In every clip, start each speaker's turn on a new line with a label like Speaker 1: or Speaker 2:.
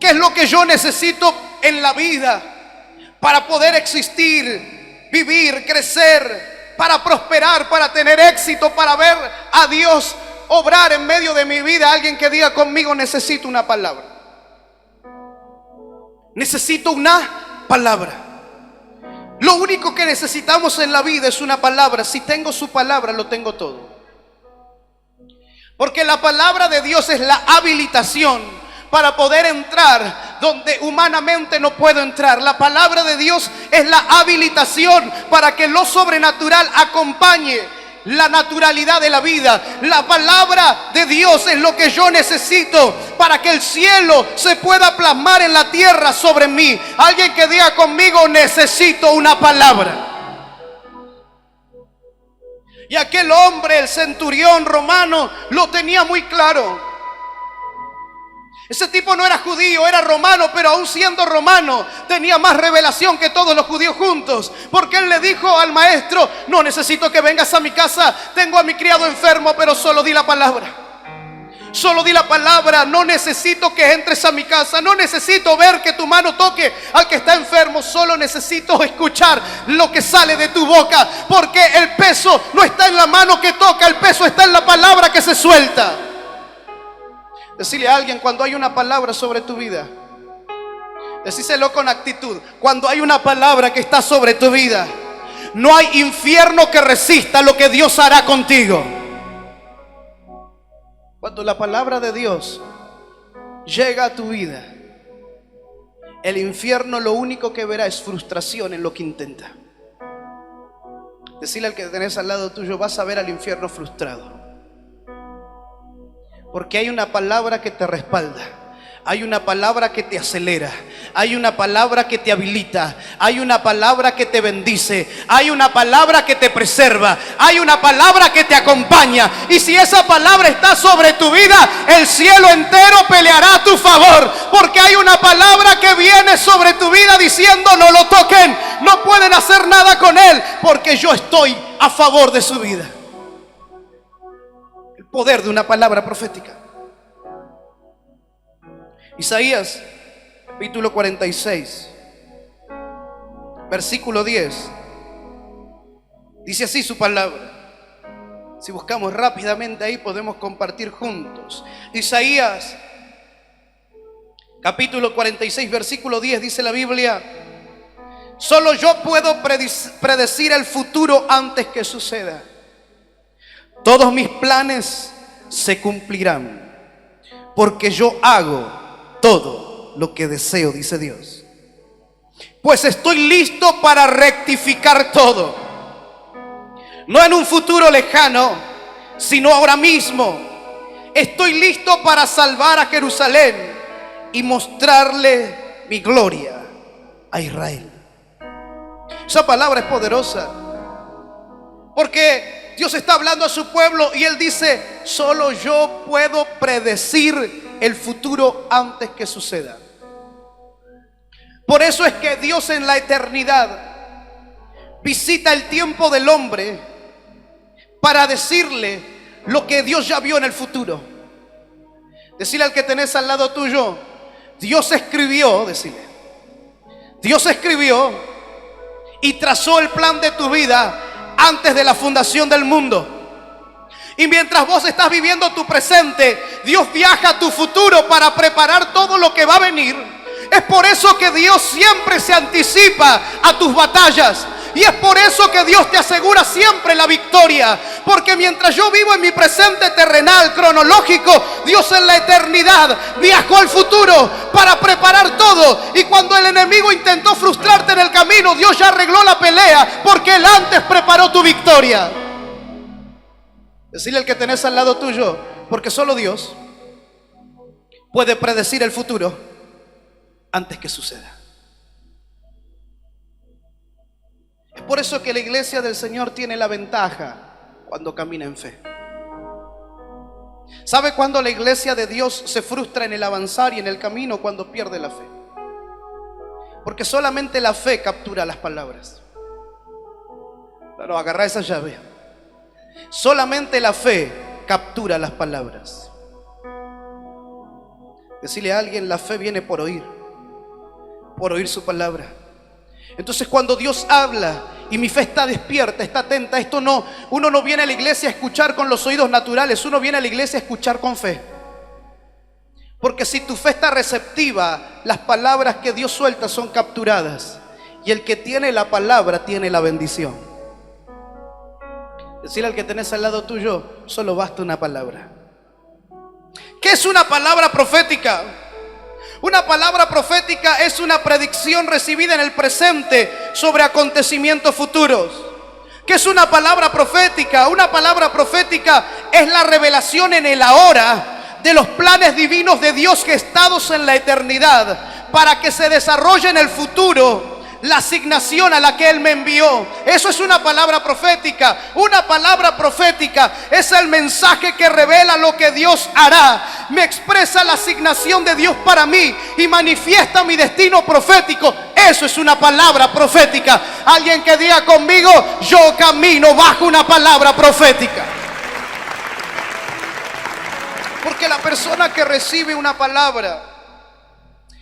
Speaker 1: ¿Qué es lo que yo necesito en la vida para poder existir, vivir, crecer, para prosperar, para tener éxito, para ver a Dios obrar en medio de mi vida? Alguien que diga conmigo: necesito una palabra. Necesito una palabra. Lo único que necesitamos en la vida es una palabra. Si tengo su palabra, lo tengo todo. Porque la palabra de Dios es la habilitación para poder entrar donde humanamente no puedo entrar. La palabra de Dios es la habilitación para que lo sobrenatural acompañe la naturalidad de la vida. La palabra de Dios es lo que yo necesito para que el cielo se pueda plasmar en la tierra sobre mí. Alguien que diga conmigo: necesito una palabra. Y aquel hombre, el centurión romano, lo tenía muy claro. Ese tipo no era judío, era romano, pero aún siendo romano tenía más revelación que todos los judíos juntos, porque él le dijo al maestro: no necesito que vengas a mi casa, tengo a mi criado enfermo, pero solo di la palabra. Solo di la palabra, no necesito que entres a mi casa, no necesito ver que tu mano toque al que está enfermo, solo necesito escuchar lo que sale de tu boca, porque el peso no está en la mano que toca, el peso está en la palabra que se suelta. Decirle a alguien: cuando hay una palabra sobre tu vida, decíselo con actitud: cuando hay una palabra que está sobre tu vida, no hay infierno que resista lo que Dios hará contigo. Cuando la palabra de Dios llega a tu vida, el infierno lo único que verá es frustración en lo que intenta. Decirle al que tenés al lado tuyo: vas a ver al infierno frustrado. Porque hay una palabra que te respalda, hay una palabra que te acelera, hay una palabra que te habilita, hay una palabra que te bendice, hay una palabra que te preserva, hay una palabra que te acompaña. Y si esa palabra está sobre tu vida, el cielo entero peleará a tu favor, porque hay una palabra que viene sobre tu vida diciendo: no lo toquen, no pueden hacer nada con él, porque yo estoy a favor de su vida. Poder de una palabra profética. Isaías capítulo 46 versículo 10 dice así su palabra. Si buscamos rápidamente ahí, podemos compartir juntos. Isaías capítulo 46 versículo 10 dice la Biblia: solo yo puedo predecir el futuro antes que suceda. Todos mis planes se cumplirán, porque yo hago todo lo que deseo, dice Dios. Pues estoy listo para rectificar todo. No en un futuro lejano, sino ahora mismo. Estoy listo para salvar a Jerusalén y mostrarle mi gloria a Israel. Esa palabra es poderosa, porque Dios está hablando a su pueblo y Él dice: solo yo puedo predecir el futuro antes que suceda. Por eso es que Dios en la eternidad visita el tiempo del hombre para decirle lo que Dios ya vio en el futuro. Decirle al que tenés al lado tuyo: Dios escribió, decirle, Dios escribió y trazó el plan de tu vida antes de la fundación del mundo. Y mientras vos estás viviendo tu presente, Dios viaja a tu futuro para preparar todo lo que va a venir. Es por eso que Dios siempre se anticipa a tus batallas. Y es por eso que Dios te asegura siempre la victoria. Porque mientras yo vivo en mi presente terrenal, cronológico, Dios en la eternidad viajó al futuro para preparar todo. Y cuando el enemigo intentó frustrarte en el camino, Dios ya arregló la pelea, porque Él antes preparó tu victoria. Decirle al que tenés al lado tuyo: porque solo Dios puede predecir el futuro antes que suceda. Es por eso que la iglesia del Señor tiene la ventaja cuando camina en fe. ¿Sabe cuándo la iglesia de Dios se frustra en el avanzar y en el camino? Cuando pierde la fe. Porque solamente la fe captura las palabras. Pero agarra esa llave. Solamente la fe captura las palabras. Decirle a alguien, la fe viene por oír su palabra. Entonces cuando Dios habla y mi fe está despierta, está atenta, uno no viene a la iglesia a escuchar con los oídos naturales, uno viene a la iglesia a escuchar con fe. Porque si tu fe está receptiva, las palabras que Dios suelta son capturadas. Y el que tiene la palabra tiene la bendición. Decirle al que tenés al lado tuyo, solo basta una palabra. ¿Qué es una palabra profética? Una palabra profética es una predicción recibida en el presente sobre acontecimientos futuros. ¿Qué es una palabra profética? Una palabra profética es la revelación en el ahora de los planes divinos de Dios gestados en la eternidad para que se desarrolle en el futuro la asignación a la que Él me envió. Eso es una palabra profética. Una palabra profética es el mensaje que revela lo que Dios hará, me expresa la asignación de Dios para mí y manifiesta mi destino profético. Eso es una palabra profética. Alguien que diga conmigo, yo camino bajo una palabra profética. Porque la persona que recibe una palabra,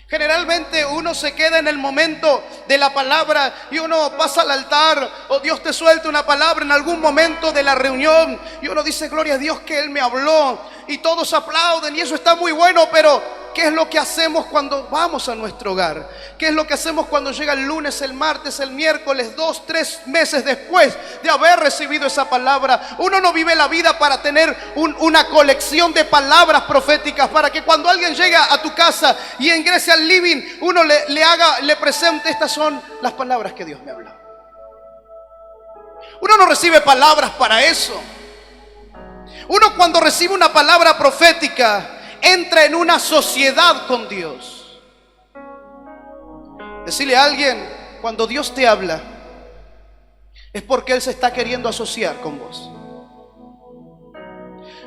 Speaker 1: generalmente uno se queda en el momento de la palabra y uno pasa al altar o Dios te suelta una palabra en algún momento de la reunión y uno dice, gloria a Dios que Él me habló, y todos aplauden y eso está muy bueno, pero ¿qué es lo que hacemos cuando vamos a nuestro hogar? ¿Qué es lo que hacemos cuando llega el lunes, el martes, el miércoles, 2, 3 meses después de haber recibido esa palabra? Uno no vive la vida para tener una colección de palabras proféticas, para que cuando alguien llega a tu casa y ingrese al living, uno le presente, estas son las palabras que Dios me habló. Uno no recibe palabras para eso. Uno cuando recibe una palabra profética entra en una sociedad con Dios. Decirle a alguien, cuando Dios te habla, es porque Él se está queriendo asociar con vos.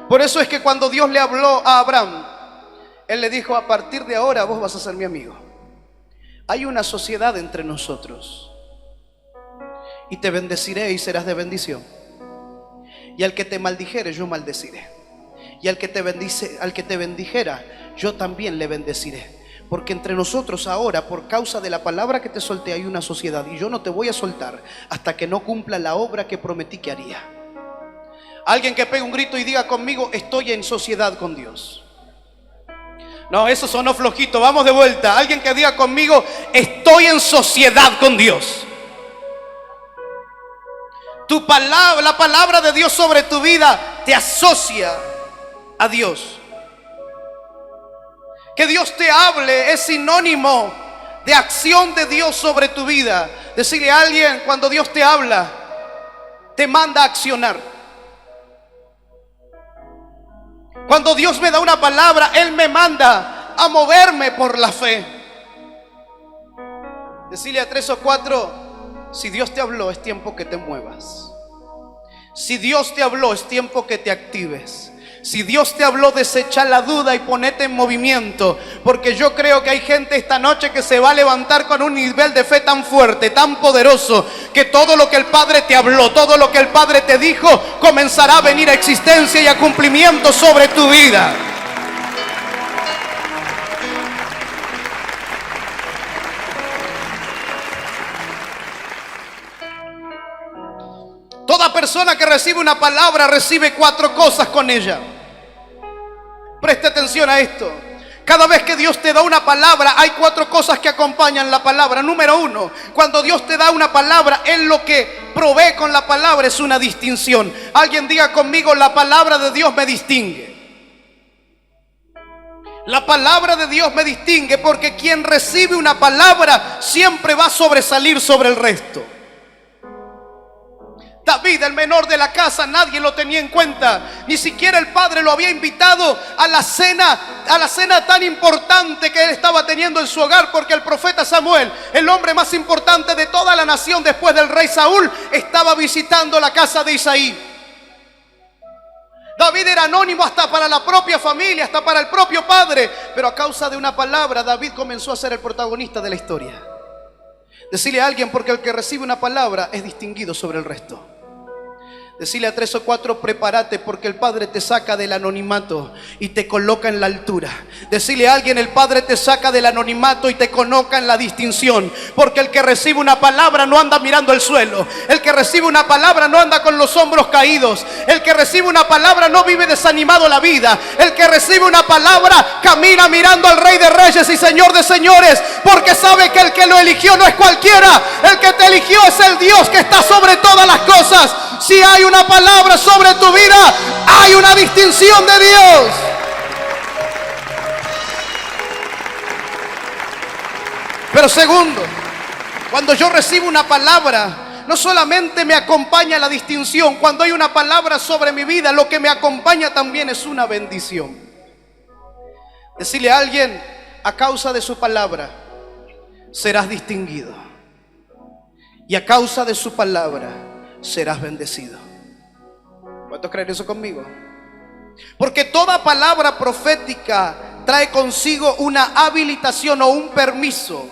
Speaker 1: Por eso es que cuando Dios le habló a Abraham, Él le dijo, a partir de ahora vos vas a ser mi amigo. Hay una sociedad entre nosotros. Y te bendeciré y serás de bendición. Y al que te maldijere, yo maldeciré. Y al que te bendijera, yo también le bendeciré. Porque entre nosotros ahora, por causa de la palabra que te solté, hay una sociedad. Y yo no te voy a soltar hasta que no cumpla la obra que prometí que haría. Alguien que pegue un grito y diga conmigo, estoy en sociedad con Dios. No, eso sonó flojito, vamos de vuelta. Alguien que diga conmigo, estoy en sociedad con Dios. Tu palabra, la palabra de Dios sobre tu vida te asocia a Dios. Que Dios te hable es sinónimo de acción de Dios sobre tu vida. Decirle a alguien, cuando Dios te habla, te manda a accionar. Cuando Dios me da una palabra, Él me manda a moverme por la fe. Decirle a 3 o 4, si Dios te habló, es tiempo que te muevas. Si Dios te habló, es tiempo que te actives. Si Dios te habló, desecha la duda y ponete en movimiento. Porque yo creo que hay gente esta noche que se va a levantar con un nivel de fe tan fuerte, tan poderoso, que todo lo que el Padre te habló, todo lo que el Padre te dijo, comenzará a venir a existencia y a cumplimiento sobre tu vida. Toda persona que recibe una palabra recibe 4 cosas con ella. Preste atención a esto. Cada vez que Dios te da una palabra, hay 4 cosas que acompañan la palabra. Número 1, cuando Dios te da una palabra, Él lo que provee con la palabra es una distinción. Alguien diga conmigo, la palabra de Dios me distingue. La palabra de Dios me distingue, porque quien recibe una palabra siempre va a sobresalir sobre el resto. David, el menor de la casa, nadie lo tenía en cuenta. Ni siquiera el padre lo había invitado a la cena tan importante que él estaba teniendo en su hogar, porque el profeta Samuel, el hombre más importante de toda la nación después del rey Saúl, estaba visitando la casa de Isaí. David era anónimo hasta para la propia familia, hasta para el propio padre, pero a causa de una palabra, David comenzó a ser el protagonista de la historia. Decirle a alguien, porque el que recibe una palabra es distinguido sobre el resto. Decirle a 3 o 4, prepárate porque el Padre te saca del anonimato y te coloca en la altura. Decirle a alguien, el Padre te saca del anonimato y te coloca en la distinción. Porque el que recibe una palabra no anda mirando el suelo. El que recibe una palabra no anda con los hombros caídos. El que recibe una palabra no vive desanimado la vida. El que recibe una palabra camina mirando al Rey de Reyes y Señor de Señores. Porque sabe que el que lo eligió no es cualquiera. El que te eligió es el Dios que está sobre todas las cosas. Si hay una palabra sobre tu vida, hay una distinción de Dios. Pero segundo, cuando yo recibo una palabra, no solamente me acompaña la distinción. Cuando hay una palabra sobre mi vida, lo que me acompaña también es una bendición. Decirle a alguien, a causa de su palabra serás distinguido, y a causa de su palabra serás bendecido. ¿Cuántos creen eso conmigo? Porque toda palabra profética trae consigo una habilitación o un permiso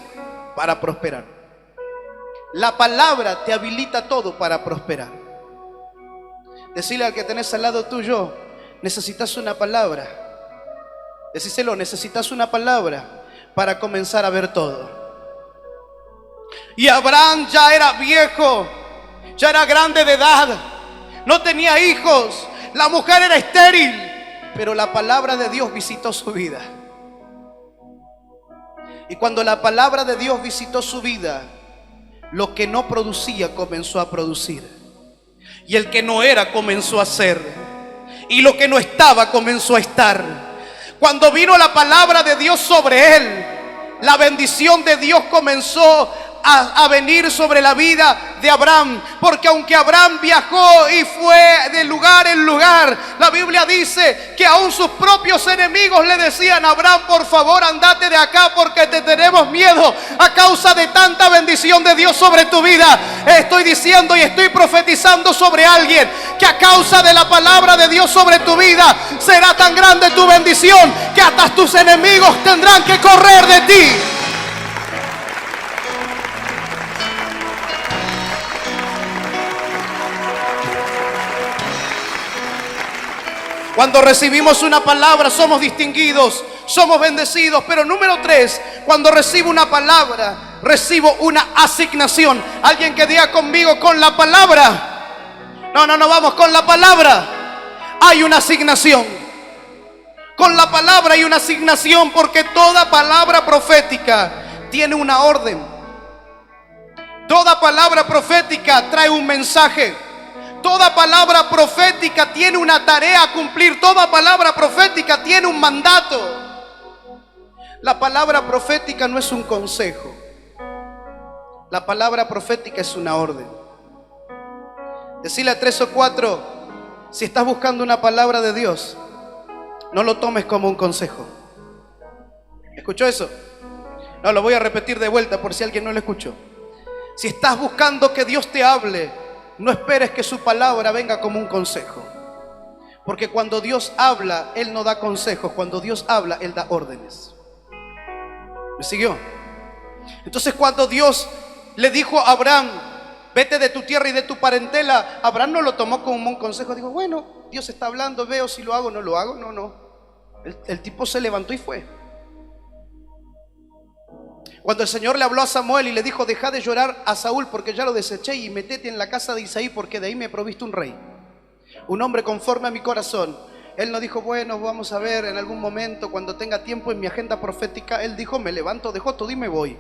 Speaker 1: para prosperar. La palabra te habilita todo para prosperar. Decirle al que tenés al lado tuyo, necesitas una palabra. Decíselo, necesitas una palabra para comenzar a ver todo. Y Abraham ya era viejo, ya era grande de edad, no tenía hijos, la mujer era estéril, pero la palabra de Dios visitó su vida. Y cuando la palabra de Dios visitó su vida, lo que no producía comenzó a producir, y el que no era comenzó a ser, y lo que no estaba comenzó a estar. Cuando vino la palabra de Dios sobre él, la bendición de Dios comenzó a venir sobre la vida de Abraham. Porque aunque Abraham viajó y fue de lugar en lugar, la Biblia dice que aún sus propios enemigos le decían: Abraham, por favor, andate de acá porque te tenemos miedo a causa de tanta bendición de Dios sobre tu vida. Estoy diciendo y estoy profetizando sobre alguien que a causa de la palabra de Dios sobre tu vida será tan grande tu bendición que hasta tus enemigos tendrán que correr de ti. Cuando recibimos una palabra somos distinguidos, somos bendecidos. Pero número 3, cuando recibo una palabra, recibo una asignación. Alguien que diga conmigo, con la palabra. No, vamos, con la palabra hay una asignación. Con la palabra hay una asignación, porque toda palabra profética tiene una orden. Toda palabra profética trae un mensaje. Toda palabra profética tiene una tarea a cumplir. Toda palabra profética tiene un mandato. La palabra profética no es un consejo. La palabra profética es una orden. Decirle a 3 o 4, si estás buscando una palabra de Dios, no lo tomes como un consejo. ¿Escuchó eso? No, lo voy a repetir de vuelta por si alguien no lo escuchó. Si estás buscando que Dios te hable, no esperes que su palabra venga como un consejo. Porque cuando Dios habla, Él no da consejos. Cuando Dios habla, Él da órdenes. ¿Me siguió? Entonces cuando Dios le dijo a Abraham: vete de tu tierra y de tu parentela, Abraham no lo tomó como un consejo. Dijo: bueno, Dios está hablando, veo si lo hago o no lo hago. No. El tipo se levantó y fue. Cuando el Señor le habló a Samuel y le dijo: deja de llorar a Saúl porque ya lo deseché, y metete en la casa de Isaí porque de ahí me he provisto un rey, un hombre conforme a mi corazón. Él no dijo: bueno, vamos a ver en algún momento cuando tenga tiempo en mi agenda profética. Él dijo: me levanto, dejo todo y me voy.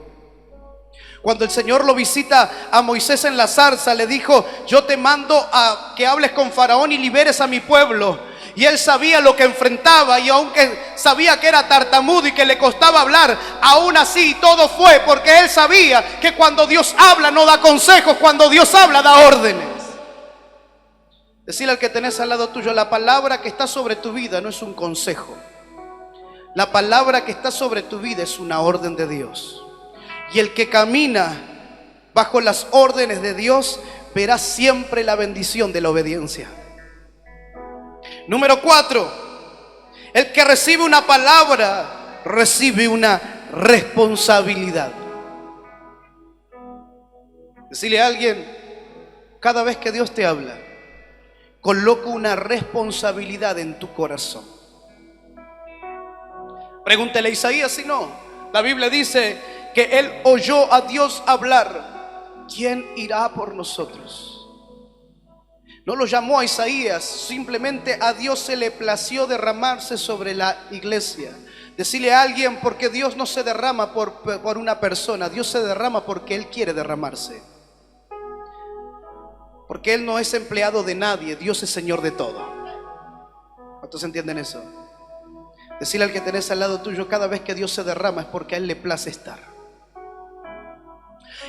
Speaker 1: Cuando el Señor lo visita a Moisés en la zarza, le dijo: yo te mando a que hables con Faraón y liberes a mi pueblo. Y él sabía lo que enfrentaba, y aunque sabía que era tartamudo y que le costaba hablar, aún así todo fue, porque él sabía que cuando Dios habla no da consejos, cuando Dios habla da órdenes. Decirle al que tenés al lado tuyo: la palabra que está sobre tu vida no es un consejo. La palabra que está sobre tu vida es una orden de Dios. Y el que camina bajo las órdenes de Dios verá siempre la bendición de la obediencia. Número 4, el que recibe una palabra recibe una responsabilidad. Decirle a alguien: cada vez que Dios te habla, coloco una responsabilidad en tu corazón. Pregúntele a Isaías si no. La Biblia dice que él oyó a Dios hablar. ¿Quién irá por nosotros? No lo llamó a Isaías, simplemente a Dios se le plació derramarse sobre la iglesia. Decirle a alguien, porque Dios no se derrama por una persona, Dios se derrama porque Él quiere derramarse. Porque Él no es empleado de nadie, Dios es Señor de todo. ¿Cuántos entienden eso? Decirle al que tenés al lado tuyo, cada vez que Dios se derrama es porque a Él le place estar.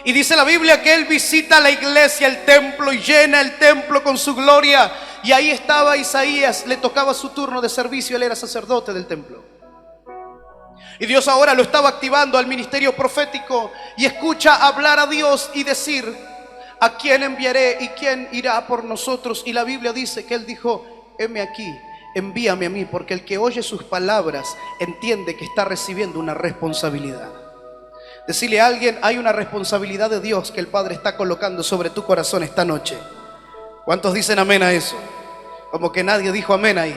Speaker 1: Y dice la Biblia que Él visita la iglesia, el templo, y llena el templo con su gloria. Y ahí estaba Isaías, le tocaba su turno de servicio, él era sacerdote del templo. Y Dios ahora lo estaba activando al ministerio profético, y escucha hablar a Dios y decir: ¿a quién enviaré y quién irá por nosotros? Y la Biblia dice que Él dijo: heme aquí, envíame a mí, porque el que oye sus palabras entiende que está recibiendo una responsabilidad. Decirle a alguien, hay una responsabilidad de Dios que el Padre está colocando sobre tu corazón esta noche. ¿Cuántos dicen amén a eso? Como que nadie dijo amén ahí.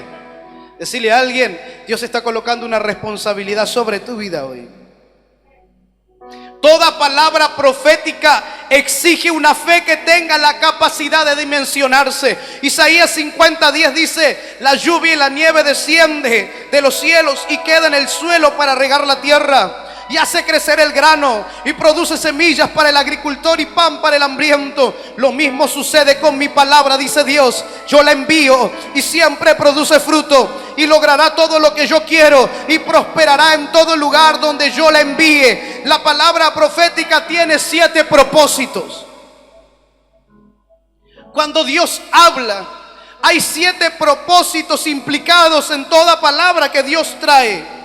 Speaker 1: Decirle a alguien, Dios está colocando una responsabilidad sobre tu vida hoy. Toda palabra profética exige una fe que tenga la capacidad de dimensionarse. Isaías 50:10 dice: la lluvia y la nieve desciende de los cielos y queda en el suelo para regar la tierra, y hace crecer el grano y produce semillas para el agricultor y pan para el hambriento. Lo mismo sucede con mi palabra, dice Dios. Yo la envío y siempre produce fruto, y logrará todo lo que yo quiero, y prosperará en todo lugar donde yo la envíe. La palabra profética tiene 7 propósitos. Cuando Dios habla, hay 7 propósitos implicados en toda palabra que Dios trae.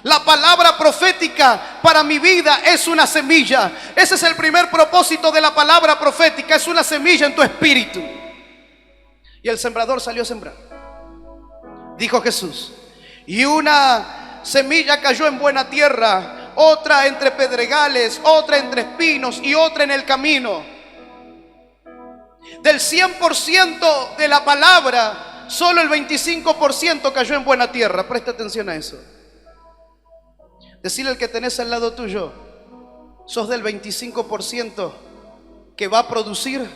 Speaker 1: La palabra profética para mi vida es una semilla. Ese es el primer propósito de la palabra profética. Es una semilla en tu espíritu. Y el sembrador salió a sembrar, dijo Jesús. Y una semilla cayó en buena tierra, otra entre pedregales, otra entre espinos y otra en el camino. Del 100% de la palabra, solo el 25% cayó en buena tierra. Presta atención a eso. Decirle al que tenés al lado tuyo, ¿sos del 25% que va a producir?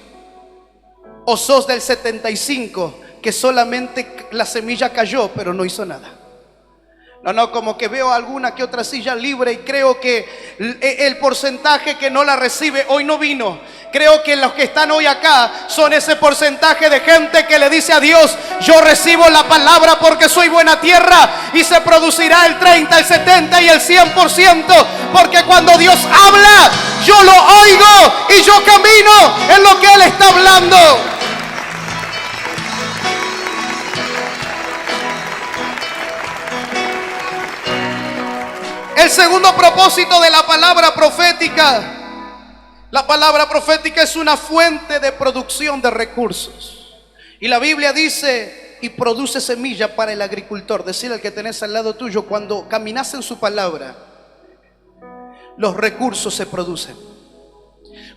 Speaker 1: ¿O sos del 75% que solamente la semilla cayó pero no hizo nada? No, como que veo alguna que otra silla libre y creo que el porcentaje que no la recibe hoy no vino. Creo que los que están hoy acá son ese porcentaje de gente que le dice a Dios: yo recibo la palabra porque soy buena tierra, y se producirá el 30, el 70 y el 100%, porque cuando Dios habla, yo lo oigo y yo camino en lo que Él está hablando. El segundo propósito de la palabra profética. La palabra profética es una fuente de producción de recursos. Y la Biblia dice: y produce semilla para el agricultor. Decirle al que tenés al lado tuyo, cuando caminas en su palabra, los recursos se producen.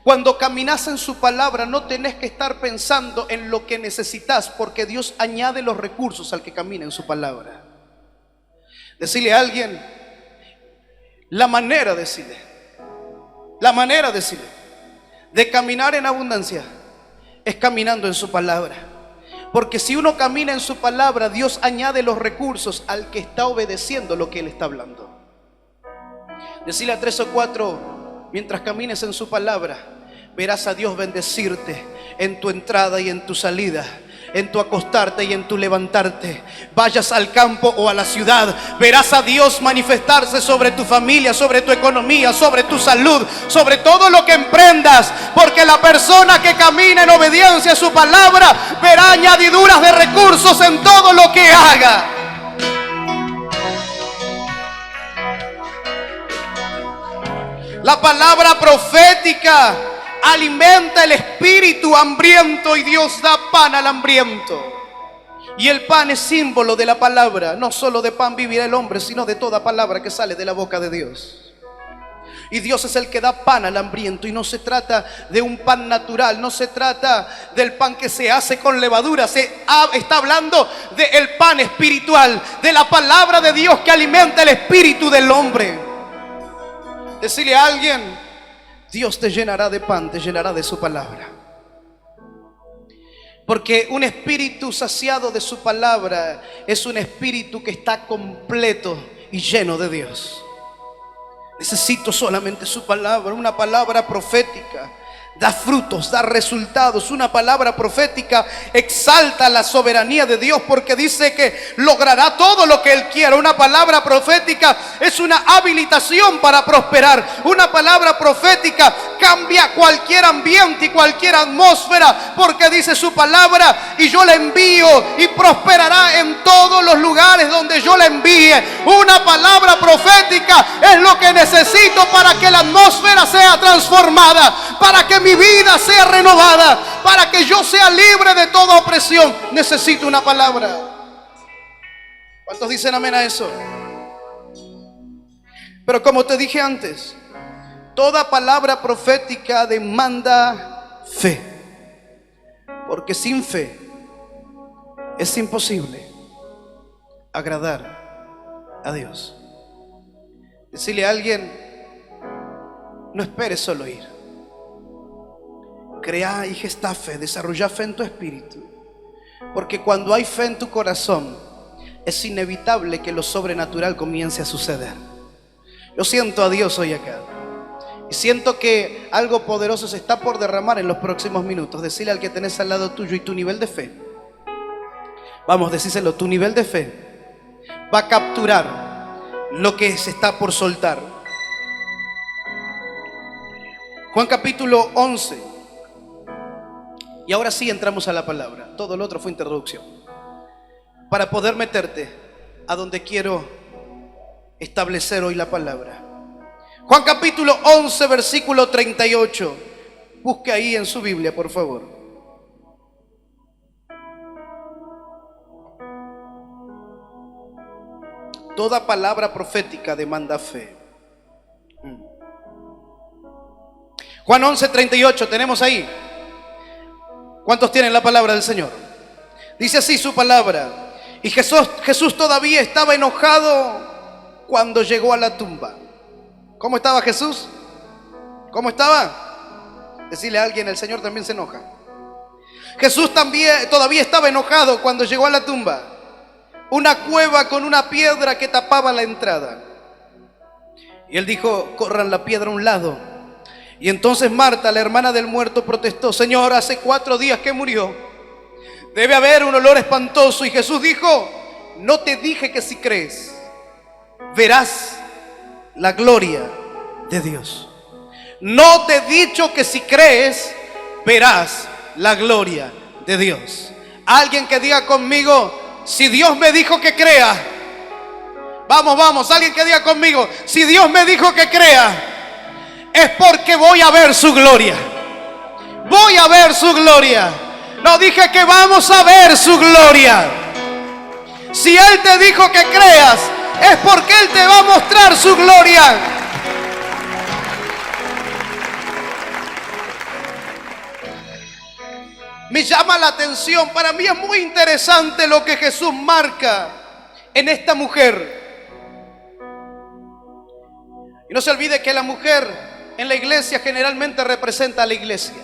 Speaker 1: Cuando caminas en su palabra, no tenés que estar pensando en lo que necesitas, porque Dios añade los recursos al que camina en su palabra. Decirle a alguien, la manera de caminar en abundancia es caminando en su palabra. Porque si uno camina en su palabra, Dios añade los recursos al que está obedeciendo lo que Él está hablando. Decirle a 3 o 4, mientras camines en su palabra, verás a Dios bendecirte en tu entrada y en tu salida, en tu acostarte y en tu levantarte. Vayas al campo o a la ciudad, verás a Dios manifestarse sobre tu familia, sobre tu economía, sobre tu salud, sobre todo lo que emprendas. Porque la persona que camina en obediencia a su palabra verá añadiduras de recursos en todo lo que haga. La palabra profética alimenta el espíritu hambriento, y Dios da pan al hambriento. Y el pan es símbolo de la palabra. No solo de pan vivirá el hombre, sino de toda palabra que sale de la boca de Dios. Y Dios es el que da pan al hambriento. Y no se trata de un pan natural, no se trata del pan que se hace con levadura. Está hablando del pan espiritual, de la palabra de Dios que alimenta el espíritu del hombre. Decirle a alguien: Dios te llenará de pan, te llenará de su palabra. Porque un espíritu saciado de su palabra es un espíritu que está completo y lleno de Dios. Necesito solamente su palabra, una palabra profética. Da frutos, da resultados. Una palabra profética exalta la soberanía de Dios, porque dice que logrará todo lo que Él quiera. Una palabra profética es una habilitación para prosperar. Una palabra profética cambia cualquier ambiente y cualquier atmósfera, porque dice su palabra: y yo la envío y prosperará en todos los lugares donde yo la envíe. Una palabra profética es lo que necesito para que la atmósfera sea transformada, para que mi vida sea renovada, para que yo sea libre de toda opresión. Necesito una palabra. ¿Cuántos dicen amén a eso? Pero como te dije antes, toda palabra profética demanda fe, porque sin fe es imposible agradar a Dios. Decirle a alguien: no esperes solo ir. Crea y gesta fe, desarrolla fe en tu espíritu. Porque cuando hay fe en tu corazón, es inevitable que lo sobrenatural comience a suceder. Yo siento a Dios hoy acá. Y siento que algo poderoso se está por derramar en los próximos minutos. Decirle al que tenés al lado tuyo: y tu nivel de fe. Vamos, decíselo, tu nivel de fe va a capturar lo que se está por soltar. Juan capítulo 11. Y ahora sí entramos a la palabra. Todo lo otro fue introducción, para poder meterte a donde quiero establecer hoy la palabra. Juan capítulo 11, versículo 38. Busque ahí en su Biblia, por favor. Toda palabra profética demanda fe. Juan 11, 38, tenemos ahí. ¿Cuántos tienen la palabra del Señor? Dice así su palabra: y Jesús todavía estaba enojado cuando llegó a la tumba. ¿Cómo estaba Jesús? ¿Cómo estaba? Decirle a alguien: el Señor también se enoja. Jesús todavía estaba enojado cuando llegó a la tumba, una cueva con una piedra que tapaba la entrada. Y él dijo: corran la piedra a un lado. Y entonces Marta, la hermana del muerto, protestó: Señor, hace 4 días que murió. Debe haber un olor espantoso. Y Jesús dijo: no te dije que si crees, verás la gloria de Dios. No te he dicho que si crees, verás la gloria de Dios. Alguien que diga conmigo: si Dios me dijo que crea. Vamos, vamos, alguien que diga conmigo: si Dios me dijo que crea, es porque voy a ver su gloria. Voy a ver su gloria. No dije que vamos a ver su gloria. Si Él te dijo que creas, es porque Él te va a mostrar su gloria. Me llama la atención, para mí es muy interesante lo que Jesús marca en esta mujer. Y no se olvide que la mujer en la iglesia generalmente representa a la iglesia.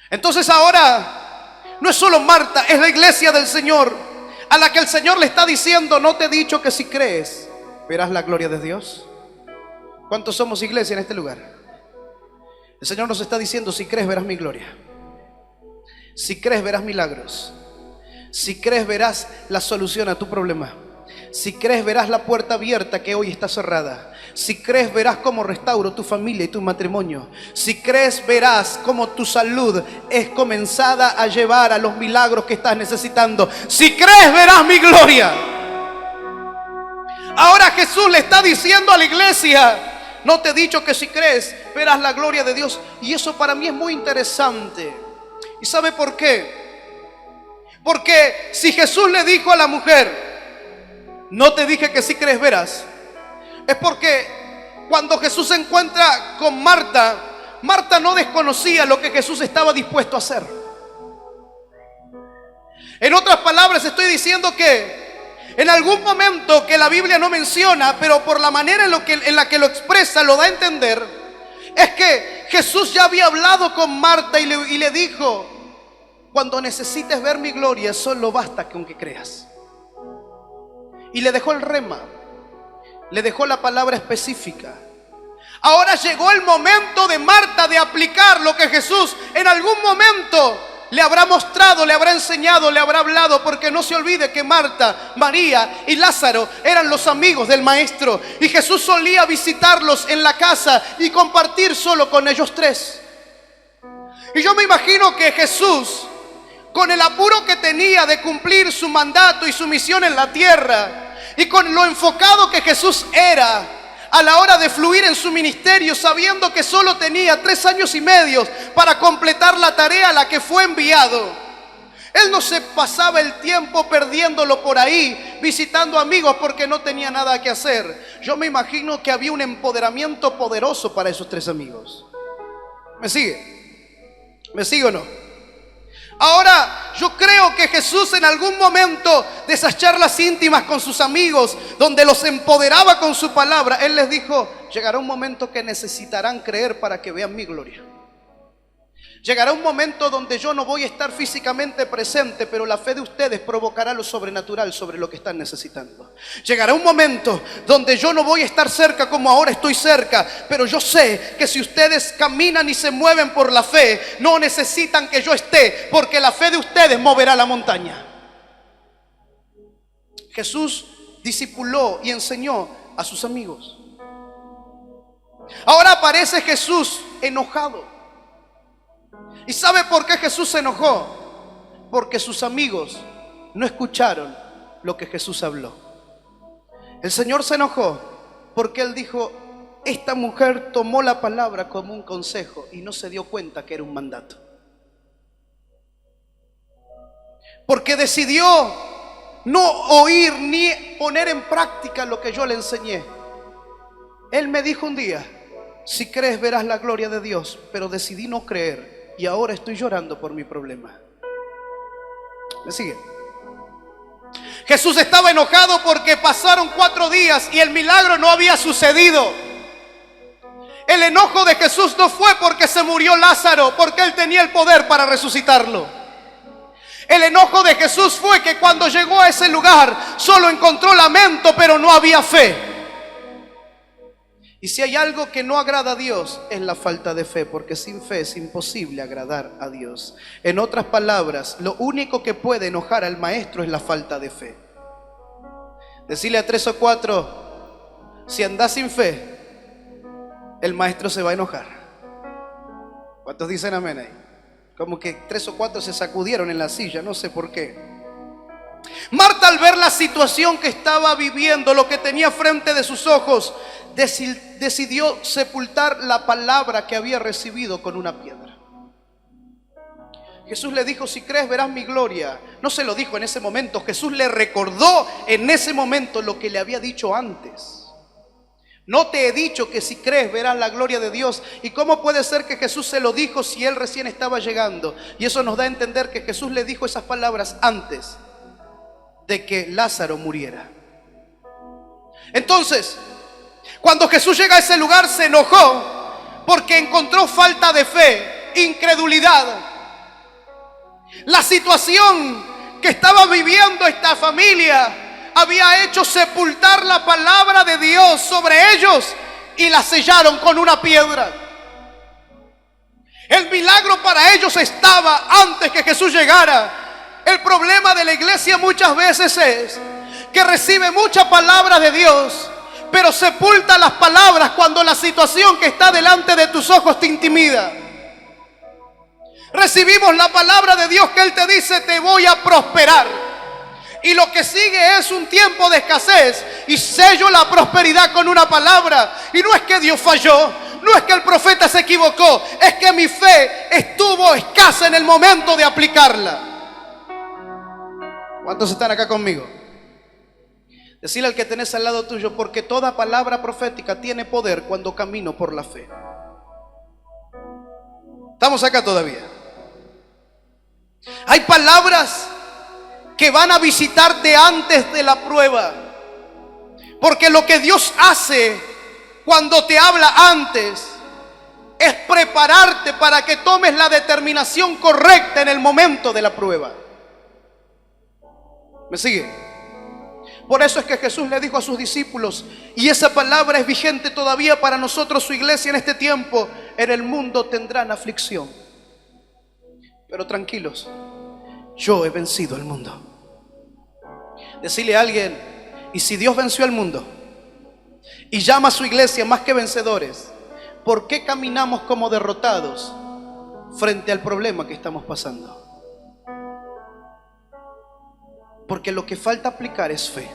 Speaker 1: Entonces ahora no es solo Marta, es la iglesia del Señor, a la que el Señor le está diciendo: no te he dicho que si crees, verás la gloria de Dios. ¿Cuántos somos iglesia en este lugar? El Señor nos está diciendo: si crees, verás mi gloria. Si crees, verás milagros. Si crees, verás la solución a tu problema. Si crees, verás la puerta abierta que hoy está cerrada. Si crees, verás cómo restauro tu familia y tu matrimonio. Si crees, verás cómo tu salud es comenzada a llevar a los milagros que estás necesitando. Si crees, verás mi gloria. Ahora Jesús le está diciendo a la iglesia: no te he dicho que si crees, verás la gloria de Dios. Y eso para mí es muy interesante. ¿Y sabe por qué? Porque si Jesús le dijo a la mujer: no te dije que si crees verás, es porque cuando Jesús se encuentra con Marta, Marta no desconocía lo que Jesús estaba dispuesto a hacer. En otras palabras, estoy diciendo que en algún momento que la Biblia no menciona, pero por la manera en la que lo expresa, lo da a entender, es que Jesús ya había hablado con Marta y le dijo: cuando necesites ver mi gloria, solo basta con que creas. Y le dejó el rema, le dejó la palabra específica. Ahora llegó el momento de Marta de aplicar lo que Jesús en algún momento le habrá mostrado, le habrá enseñado, le habrá hablado, porque no se olvide que Marta, María y Lázaro eran los amigos del Maestro, y Jesús solía visitarlos en la casa y compartir solo con ellos tres. Y yo me imagino que Jesús, con el apuro que tenía de cumplir su mandato y su misión en la tierra, y con lo enfocado que Jesús era a la hora de fluir en su ministerio, sabiendo que solo tenía 3 años y medio para completar la tarea a la que fue enviado, Él no se pasaba el tiempo perdiéndolo por ahí, visitando amigos porque no tenía nada que hacer. Yo me imagino que había un empoderamiento poderoso para esos 3 amigos. ¿Me sigue? ¿Me sigue o no? Ahora, yo creo que Jesús en algún momento de esas charlas íntimas con sus amigos, donde los empoderaba con su palabra, Él les dijo: llegará un momento que necesitarán creer para que vean mi gloria. Llegará un momento donde yo no voy a estar físicamente presente, pero la fe de ustedes provocará lo sobrenatural sobre lo que están necesitando. Llegará un momento donde yo no voy a estar cerca como ahora estoy cerca, pero yo sé que si ustedes caminan y se mueven por la fe, no necesitan que yo esté, porque la fe de ustedes moverá la montaña. Jesús discipuló y enseñó a sus amigos. Ahora aparece Jesús enojado. ¿Y sabe por qué Jesús se enojó? Porque sus amigos no escucharon lo que Jesús habló. El Señor se enojó porque Él dijo: esta mujer tomó la palabra como un consejo y no se dio cuenta que era un mandato. Porque decidió no oír ni poner en práctica lo que yo le enseñé. Él me dijo un día: si crees verás la gloria de Dios, pero decidí no creer. Y ahora estoy llorando por mi problema. ¿Me sigue? Jesús estaba enojado porque pasaron 4 días y el milagro no había sucedido. El enojo de Jesús no fue porque se murió Lázaro, porque Él tenía el poder para resucitarlo. El enojo de Jesús fue que cuando llegó a ese lugar solo encontró lamento, pero no había fe. Y si hay algo que no agrada a Dios, es la falta de fe, porque sin fe es imposible agradar a Dios. En otras palabras, lo único que puede enojar al maestro es la falta de fe. Decirle a 3 o 4, si andás sin fe, el maestro se va a enojar. ¿Cuántos dicen amén ahí? Como que 3 o 4 se sacudieron en la silla, no sé por qué. Marta, al ver la situación que estaba viviendo, lo que tenía frente de sus ojos, decidió sepultar la palabra que había recibido con una piedra. Jesús le dijo: si crees verás mi gloria. No se lo dijo en ese momento, Jesús le recordó en ese momento lo que le había dicho antes. No te he dicho que si crees verás la gloria de Dios. ¿Y cómo puede ser que Jesús se lo dijo si Él recién estaba llegando? Y eso nos da a entender que Jesús le dijo esas palabras antes de que Lázaro muriera. Entonces, cuando Jesús llega a ese lugar, se enojó porque encontró falta de fe, incredulidad. La situación que estaba viviendo esta familia había hecho sepultar la palabra de Dios sobre ellos y la sellaron con una piedra. El milagro para ellos estaba antes que Jesús llegara. El problema de la iglesia muchas veces es que recibe mucha palabra de Dios, pero sepulta las palabras cuando la situación que está delante de tus ojos te intimida. Recibimos la palabra de Dios que Él te dice: te voy a prosperar. Y lo que sigue es un tiempo de escasez, y sello la prosperidad con una palabra. Y no es que Dios falló, no es que el profeta se equivocó, es que mi fe estuvo escasa en el momento de aplicarla. ¿Cuántos están acá conmigo? Decirle al que tenés al lado tuyo, porque toda palabra profética tiene poder cuando camino por la fe. Estamos acá todavía. Hay palabras que van a visitarte antes de la prueba, porque lo que Dios hace cuando te habla antes es prepararte para que tomes la determinación correcta en el momento de la prueba. ¿Me sigue? Por eso es que Jesús le dijo a sus discípulos, y esa palabra es vigente todavía para nosotros, su iglesia, en este tiempo: en el mundo tendrán aflicción, pero tranquilos, yo he vencido el mundo. Decirle a alguien: y si Dios venció al mundo y llama a su iglesia más que vencedores, ¿por qué caminamos como derrotados frente al problema que estamos pasando? Porque lo que falta aplicar es fe.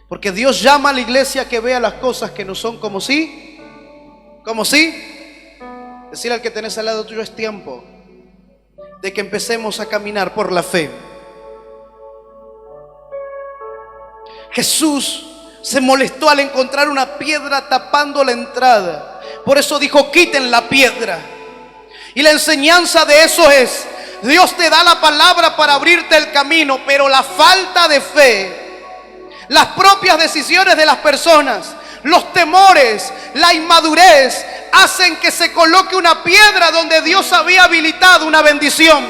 Speaker 1: Porque Dios llama a la iglesia a que vea las cosas que no son como si. ¿Como si? Decirle al que tenés al lado tuyo: es tiempo de que empecemos a caminar por la fe. Jesús se molestó al encontrar una piedra tapando la entrada. Por eso dijo: quiten la piedra. Y la enseñanza de eso es: Dios te da la palabra para abrirte el camino, pero la falta de fe, las propias decisiones de las personas, los temores, la inmadurez, hacen que se coloque una piedra donde Dios había habilitado una bendición.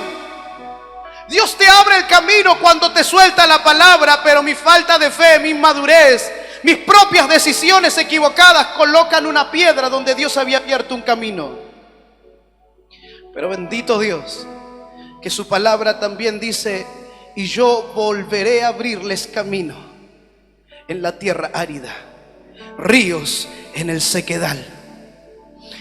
Speaker 1: Dios te abre el camino cuando te suelta la palabra, pero mi falta de fe, mi inmadurez, mis propias decisiones equivocadas colocan una piedra donde Dios había abierto un camino. Pero bendito Dios, que su palabra también dice: y yo volveré a abrirles camino en la tierra árida, ríos en el sequedal.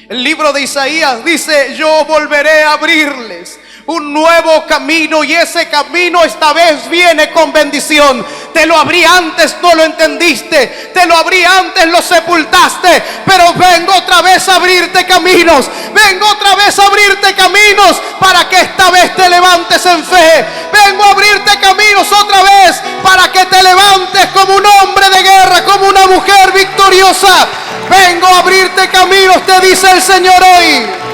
Speaker 1: El libro de Isaías dice: yo volveré a abrirles un nuevo camino, y ese camino esta vez viene con bendición. Te lo abrí antes, no lo entendiste. Te lo abrí antes, lo sepultaste. Pero vengo otra vez a abrirte caminos. Vengo otra vez a abrirte caminos para que esta vez te levantes en fe. Vengo a abrirte caminos otra vez para que te levantes como un hombre de guerra, como una mujer victoriosa. Vengo a abrirte caminos, te dice el Señor hoy.